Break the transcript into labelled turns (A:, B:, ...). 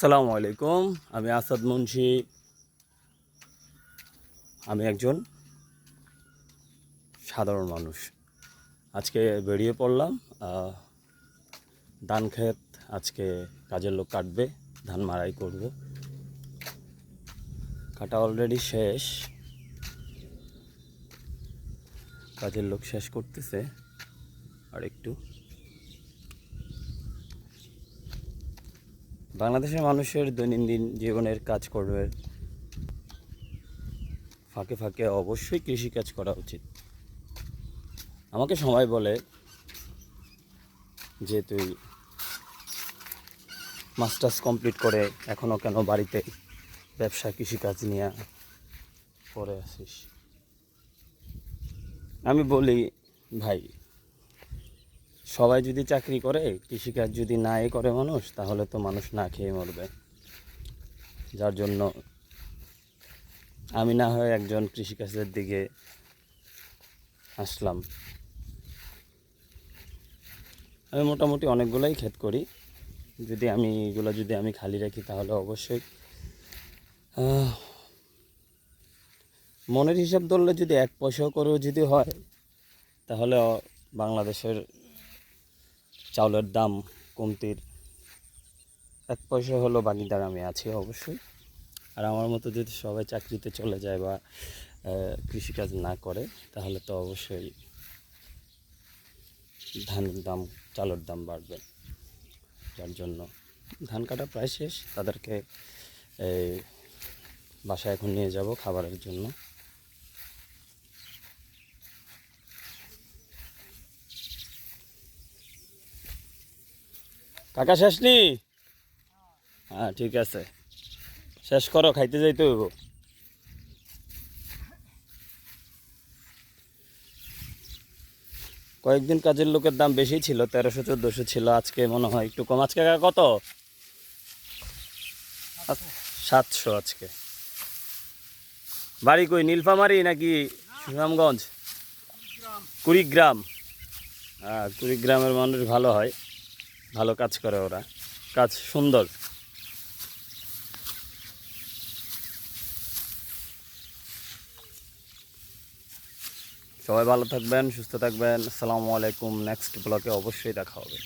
A: আসসালামু আলাইকুম। আমি আসাদ মুন্সি। আমি একজন সাধারণ মানুষ। আজকে বেরিয়ে পড়লাম ধান ক্ষেত। আজকে কাজের লোক কাটবে, ধান মাড়াই করব। কাটা অলরেডি শেষ, কাজের লোক শেষ করতেছে আর একটু। বাংলাদেশের মানুষের দৈনন্দিন জীবনের কাজ করবে ফাঁকে ফাঁকে অবশ্যই কৃষিকাজ করা উচিত। আমাকে সবাই বলে যে তুই মাস্টার্স কমপ্লিট করে এখনও কেন বাড়িতে ব্যবসা কৃষিকাজ নিয়ে পড়ে আসিস। আমি বলি, ভাই, সবাই যদি চাকরি করে, কৃষিকাজ যদি নাই করে মানুষ, তাহলে তো মানুষ না খেয়ে মরবে। যার জন্য আমি না হয় একজন কৃষিকাজের দিকে আসলাম। আমি মোটামুটি অনেকগুলোই ক্ষেত করি। এগুলো যদি আমি খালি রাখি তাহলে অবশ্যই মনের হিসাব ধরলে যদি 1 পয়সাও করেও যদি হয়, তাহলে বাংলাদেশের চাউলের দাম কমতির 1 পয়সা হলো ভাগিদার আমি আছি অবশ্যই। আর আমার মতো যদি সবাই চাকরিতে চলে যায় বা কৃষিকাজ না করে, তাহলে তো অবশ্যই ধানের দাম, চালের দাম বাড়বে। যার জন্য ধান কাটা প্রায় শেষ। তাদেরকে বাসায় এখন নিয়ে যাব খাবারের জন্য। কাকা শেষ নি? হ্যাঁ, ঠিক আছে, শেষ করো, খাইতে যাইতে হইব। কয়েকদিন কাজের লোকের দাম বেশি ছিল, 1300-1400 ছিল। আজকে মনে হয় একটু কম। আজকে কাকা কত? 700 আজকে। বাড়ি কই, নীলফামারি নাকি সুনামগঞ্জ? কুড়িগ্রাম। হ্যাঁ, কুড়িগ্রামের মানুষ ভালো হয়, ভালো কাজ করে ওরা, কাজ সুন্দর। সবাই ভালো থাকবেন, সুস্থ থাকবেন। আসসালামু আলাইকুম। নেক্সট ব্লগে অবশ্যই দেখা হবে।